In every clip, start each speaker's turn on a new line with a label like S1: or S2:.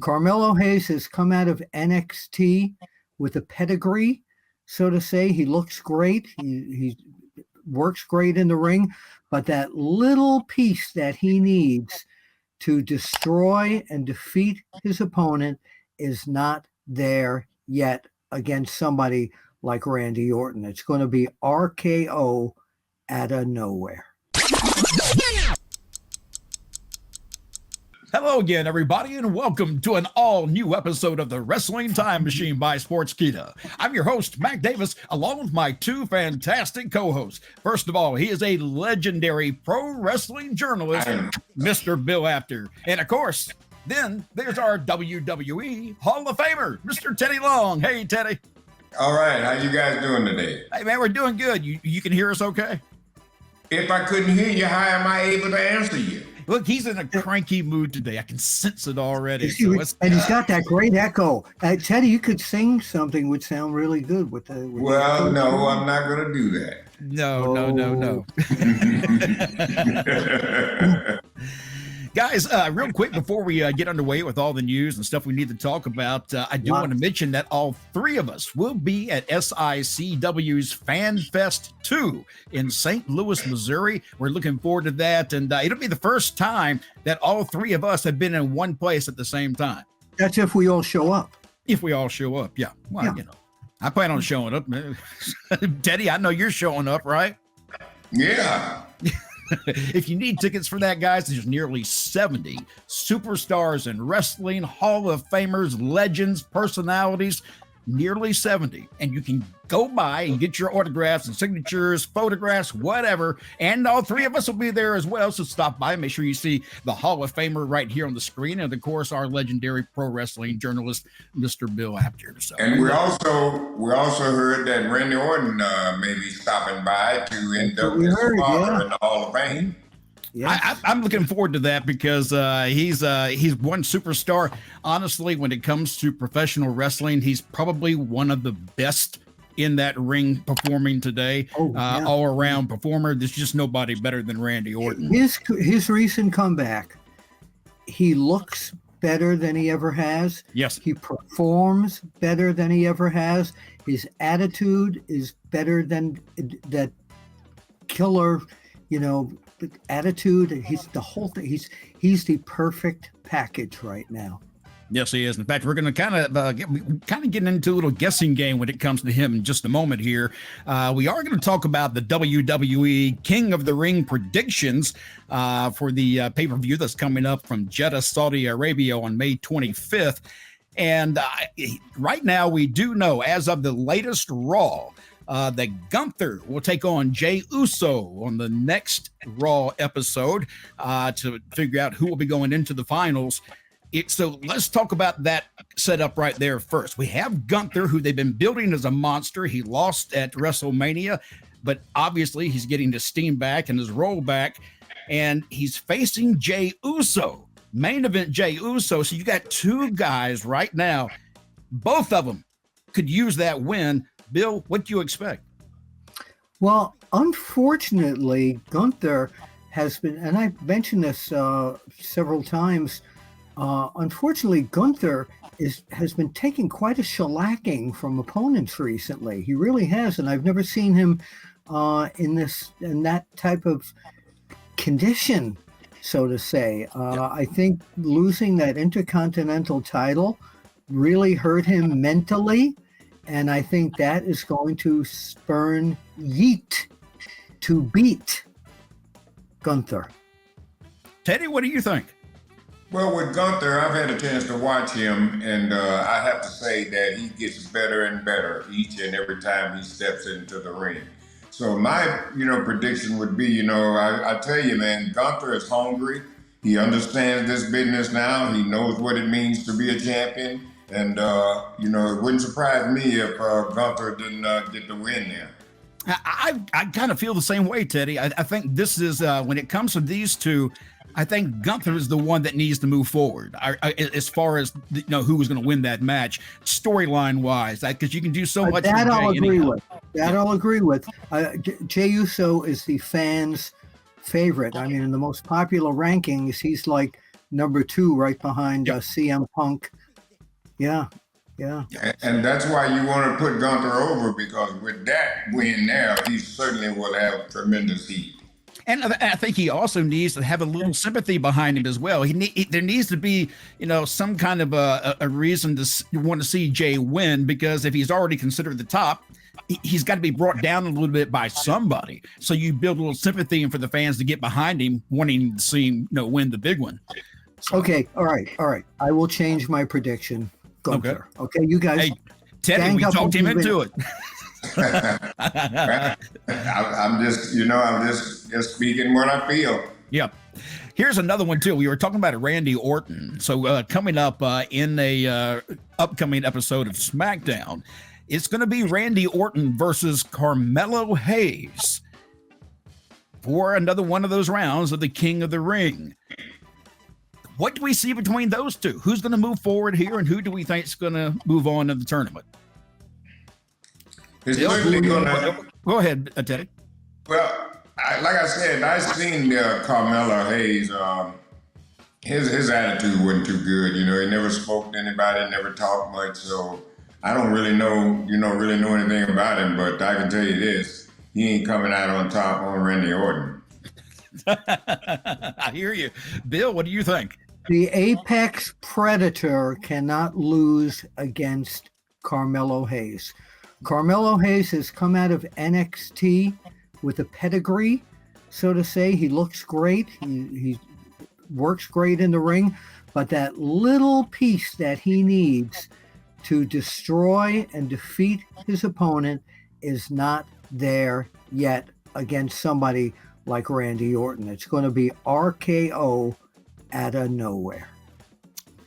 S1: Carmelo Hayes has come out of NXT with a pedigree, so to say. He looks great. He works great in the ring, but that little piece that he needs to destroy and defeat his opponent is not there yet against somebody like Randy Orton. It's going to be RKO out of nowhere.
S2: Hello again, everybody, and welcome to an all-new episode of the Wrestling Time Machine by Sportskeeda. I'm your host, Mac Davis, along with my two fantastic co-hosts. First of all, he is a legendary pro wrestling journalist, Mr. Bill Apter. And of course, then there's our WWE Hall of Famer, Mr. Teddy Long. Hey, Teddy.
S3: All right, how you guys doing today?
S2: Hey, man, we're doing good. You can hear us okay?
S3: If I couldn't hear you, how am I able to answer you?
S2: Look, he's in a cranky mood today. I can sense it already.
S1: And he's got that great echo. Teddy, you could sing something would sound really good with the.
S3: Well, no, I'm not going to do that.
S2: No. Guys, real quick before we get underway with all the news and stuff we need to talk about, I do want to mention that all three of us will be at SICW's Fan Fest 2 in St. Louis, Missouri. We're looking forward to that, and it'll be the first time that all three of us have been in one place at the same time.
S1: That's if we all show up.
S2: If we all show up, yeah. Well, yeah. You know, I plan on showing up. Teddy, I know you're showing up, right?
S3: Yeah.
S2: If you need tickets for that, guys, there's nearly 70 superstars in wrestling, Hall of Famers, legends, personalities, nearly 70. And you can go by and get your autographs and signatures, photographs, whatever. And all three of us will be there as well. So stop by. Make sure you see the Hall of Famer right here on the screen. And, of course, our legendary pro wrestling journalist, Mr. Bill Apter. So,
S3: and we also heard that Randy Orton may be stopping by to induct his father in the Hall of Fame.
S2: Yes. I'm looking forward to that because he's one superstar. Honestly, when it comes to professional wrestling, he's probably one of the best in that ring performing today. All-around performer. There's just nobody better than Randy Orton.
S1: His recent comeback, he looks better than he ever has.
S2: Yes.
S1: He performs better than he ever has. His attitude is better than that killer, attitude. He's the whole thing. He's the perfect package right now.
S2: Yes, he is. In fact, we're going to kind of get into a little guessing game when it comes to him in just a moment here. We are going to talk about the WWE King of the Ring predictions for the pay-per-view that's coming up from Jeddah, Saudi Arabia on May 25th. And right now we do know, as of the latest Raw, that Gunther will take on Jey Uso on the next Raw episode to figure out who will be going into the finals. So let's talk about that setup right there first. We have Gunther, who they've been building as a monster. He lost at WrestleMania, but obviously he's getting his steam back and his roll back, and he's facing Jey Uso, main event Jey Uso. So you got two guys right now. Both of them could use that win. Bill, what do you expect? Well,
S1: unfortunately, Gunther has been, and I've mentioned this several times, unfortunately, Gunther has been taking quite a shellacking from opponents recently. He really has, and I've never seen him in that type of condition, so to say. I think losing that Intercontinental title really hurt him mentally, and I think that is going to spurn Yeet to beat Gunther.
S2: Teddy, what do you think?
S3: Well, with Gunther, I've had a chance to watch him, and I have to say that he gets better and better each and every time he steps into the ring. So my, prediction would be, I tell you, man, Gunther is hungry. He understands this business now. He knows what it means to be a champion. And, it wouldn't surprise me if Gunther didn't get the win there.
S2: I kind of feel the same way, Teddy. I think this is, when it comes to these two, I think Gunther is the one that needs to move forward as far as who was going to win that match, storyline wise, because you can do so much.
S1: That I'll agree with. That I'll agree with. Jey Uso is the fans' favorite. I mean, in the most popular rankings, he's like number 2 right behind
S2: Yep.
S1: CM Punk. Yeah.
S3: And that's why you want to put Gunther over, because with that win there, he certainly will have tremendous heat.
S2: And I think he also needs to have a little sympathy behind him as well. There needs to be, some kind of a reason to want to see Jay win, because if he's already considered the top, he's got to be brought down a little bit by somebody. So you build a little sympathy and for the fans to get behind him, wanting to see him, win the big one. So,
S1: Okay. All right. I will change my prediction. Gunther. Okay, you guys.
S2: Hey, Teddy, we talked him into it.
S3: I'm just speaking what I feel.
S2: Yep. Here's another one too. We were talking about Randy Orton. So coming up in a upcoming episode of SmackDown, it's going to be Randy Orton versus Carmelo Hayes for another one of those rounds of the King of the Ring. What do we see between those two? Who's going to move forward here, and who do we think is going to move on in the tournament?
S3: It's certainly gonna.
S2: Go ahead, Teddy.
S3: Well, like I said, I seen Carmelo Hayes. His attitude wasn't too good. He never spoke to anybody, never talked much. So I don't really know anything about him. But I can tell you this: he ain't coming out on top on Randy Orton.
S2: I hear you, Bill. What do you think?
S1: The apex predator cannot lose against Carmelo Hayes. Carmelo Hayes has come out of NXT with a pedigree, so to say. He looks great. He works great in the ring, but that little piece that he needs to destroy and defeat his opponent is not there yet against somebody like Randy Orton. It's going to be RKO out of nowhere.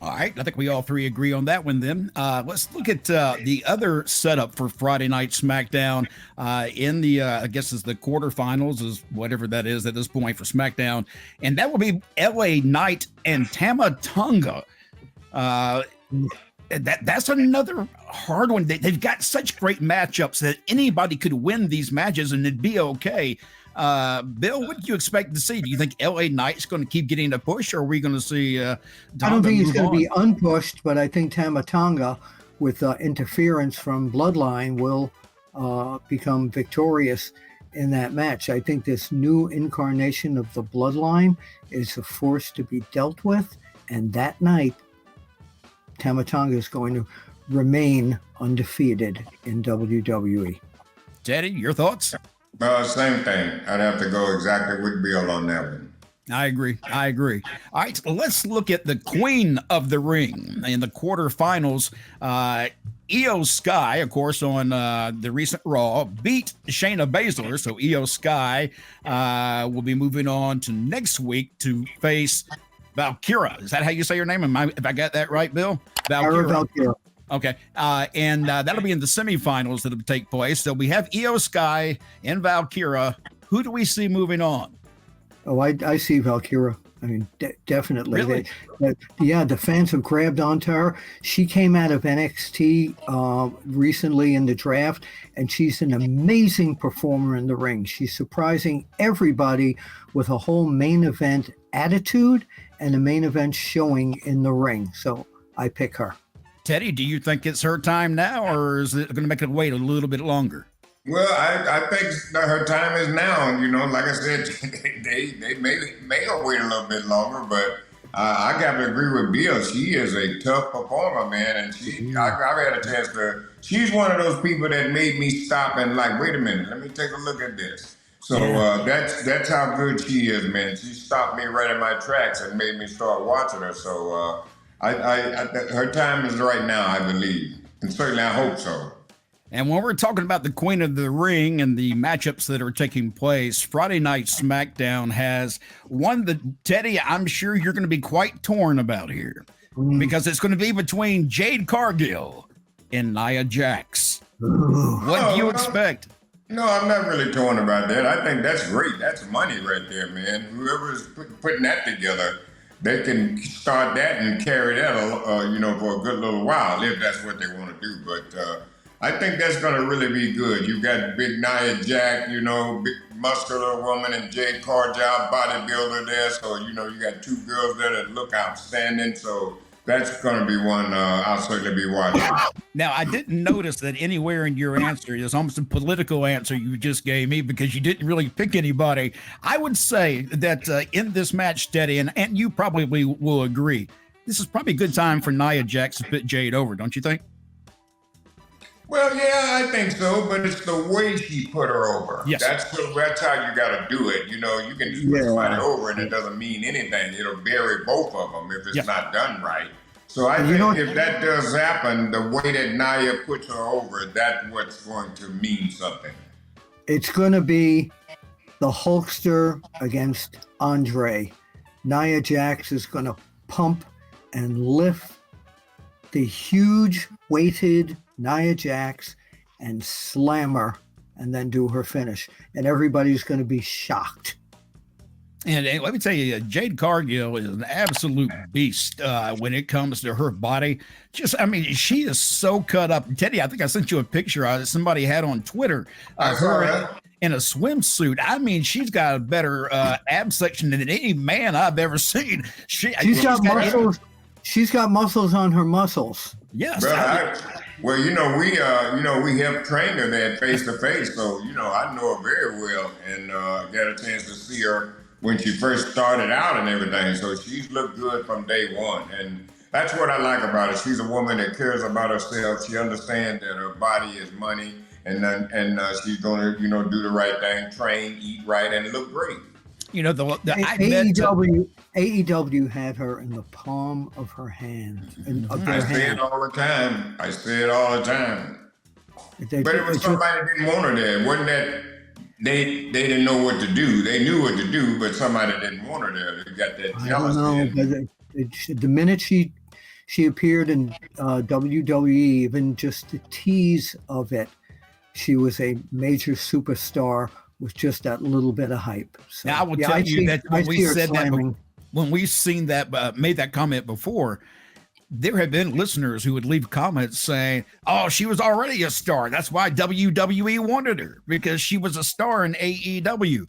S2: All right, I think we all three agree on that one then. Let's look at the other setup for Friday Night SmackDown in the, I guess is the quarterfinals, is whatever that is at this point for SmackDown. And that will be LA Knight and Tama Tonga. That's another hard one. They've got such great matchups that anybody could win these matches and it'd be okay. Bill, what do you expect to see? Do you think LA Knight's going to keep getting a push, or are we going to see
S1: I don't think he's going to be unpushed, but I think Tama Tonga, with interference from Bloodline, will become victorious in that match. I think this new incarnation of the Bloodline is a force to be dealt with, and that night, Tama Tonga is going to remain undefeated in WWE.
S2: Teddy, your thoughts?
S3: Same thing. I'd have to go exactly with Bill on that one.
S2: I agree. All right, so let's look at the Queen of the Ring in the quarterfinals. Io Sky, of course, on the recent Raw, beat Shayna Baszler. So Io Sky will be moving on to next week to face Valkyra. Is that how you say your name? If I got that right, Bill?
S1: Valkyra.
S2: Okay, and that'll be in the semifinals that'll take place. So we have Io Sky and Valkyra. Who do we see moving on?
S1: Oh, I see Valkyra. I mean, definitely.
S2: Really?
S1: The fans have grabbed onto her. She came out of NXT recently in the draft, and she's an amazing performer in the ring. She's surprising everybody with a whole main event attitude and a main event showing in the ring. So I pick her.
S2: Teddy, do you think it's her time now, or is it going to make it wait a little bit longer?
S3: Well, I think her time is now. Like I said, they may wait a little bit longer, but I got to agree with Bill. She is a tough performer, man, and I've had a chance to. She's one of those people that made me stop and like, wait a minute, let me take a look at this. So that's how good she is, man. She stopped me right in my tracks and made me start watching her. So her time is right now, I believe, and certainly I hope so.
S2: And when we're talking about the Queen of the Ring and the matchups that are taking place, Friday Night SmackDown has one that, Teddy, I'm sure you're going to be quite torn about here, because it's going to be between Jade Cargill and Nia Jax. What do you expect?
S3: No, I'm not really torn about that. I think that's great. That's money right there, man. Whoever's putting that together, they can start that and carry that, for a good little while, if that's what they want to do. But I think that's going to really be good. You got big Nia Jack, you know, big muscular woman, and Jade Cargill, bodybuilder there. So, you know, you got two girls there that look outstanding. So that's going to be one I'll certainly be watching.
S2: Now, I didn't notice that anywhere in your answer, it's almost a political answer you just gave me because you didn't really pick anybody. I would say that in this match, Teddy, and you probably will agree, this is probably a good time for Nia Jax to put Jade over, don't you think?
S3: Well, yeah, I think so, but it's the way she put her over.
S2: Yes.
S3: That's how you got to do it. You know, you can just put somebody over and it doesn't mean anything. It'll bury both of them if it's not done right. So I think if that does happen, the way that Nia puts her over, that's what's going to mean something.
S1: It's going to be the Hulkster against Andre. Nia Jax is going to pump and lift the huge weighted Nia Jax and slam her and then do her finish. And everybody's going to be shocked.
S2: And let me tell you, Jade Cargill is an absolute beast when it comes to her body. I mean, she is so cut up. Teddy, I think I sent you a picture somebody had on Twitter. Her in a swimsuit. I mean, she's got a better ab section than any man I've ever seen.
S1: She's got muscles. She's got muscles on her muscles.
S2: Yes.
S3: Well, we have trained her there face to face, so I know her very well, and got a chance to see her when she first started out and everything. So she's looked good from day one, and that's what I like about her. She's a woman that cares about herself. She understands that her body is money, and she's going to do the right thing, train, eat right, and look great.
S1: AEW had her in the palm of her hand.
S3: I say it all the time. But it was somebody that didn't want her there. It wasn't that they didn't know what to do. They knew what to do, but somebody didn't want her there. They got that jealousy.
S1: I don't know, but the minute she appeared in WWE, even just the tease of it, she was a major superstar with just that little bit of hype. So,
S2: now, I will tell you that when we said that, when we've seen that, made that comment before, there have been listeners who would leave comments saying, "Oh, she was already a star. That's why WWE wanted her, because she was a star in AEW."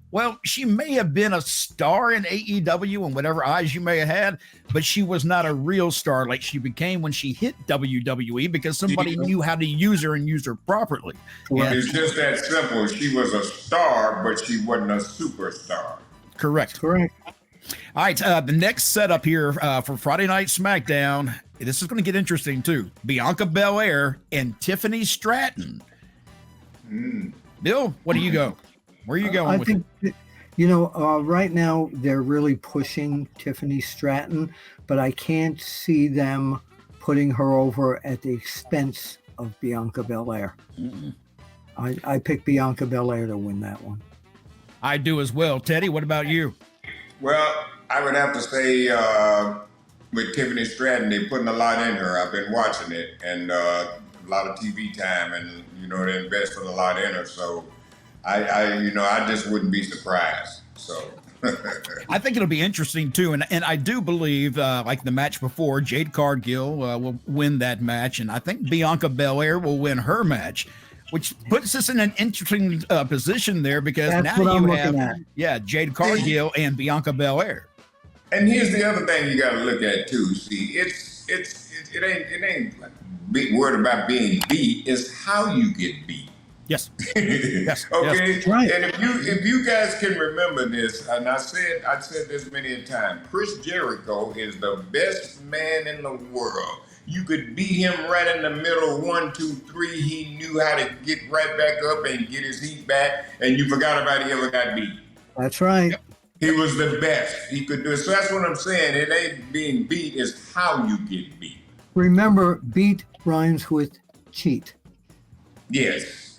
S2: Well, she may have been a star in AEW and whatever eyes you may have had, but she was not a real star like she became when she hit WWE because somebody knew how to use her and use her properly.
S3: Well, it's just that simple. She was a star, but she wasn't a superstar.
S2: Correct.
S1: All
S2: right, the next setup here for Friday Night SmackDown, this is going to get interesting too. Bianca Belair and Tiffany Stratton. Bill, what do you go? Where are you going with it?
S1: Right now they're really pushing Tiffany Stratton, but I can't see them putting her over at the expense of Bianca Belair. I pick Bianca Belair to win that one.
S2: I do as well. Teddy, what about you?
S3: Well, I would have to say with Tiffany Stratton, they're putting a lot in her. I've been watching it, and a lot of TV time, and they're investing a lot in her. So I just wouldn't be surprised. So
S2: I think it'll be interesting too, and I do believe, like the match before, Jade Cargill will win that match, and I think Bianca Belair will win her match, which puts us in an interesting position there because
S1: that's
S2: now you have Jade Cargill and Bianca Belair.
S3: And here's the other thing you got to look at too. See, it ain't like worried about being beat. It's how you get beat.
S2: Yes.
S3: Yes. Okay.
S1: Yes. Right.
S3: And if you guys can remember this, and I said this many a time, Chris Jericho is the best man in the world. You could beat him right in the middle, 1, 2, 3. He knew how to get right back up and get his heat back, and you forgot about he ever got beat.
S1: That's right.
S3: He was the best. He could do it. So that's what I'm saying. It ain't being beat, it's how you get beat.
S1: Remember, beat rhymes with cheat.
S3: Yes.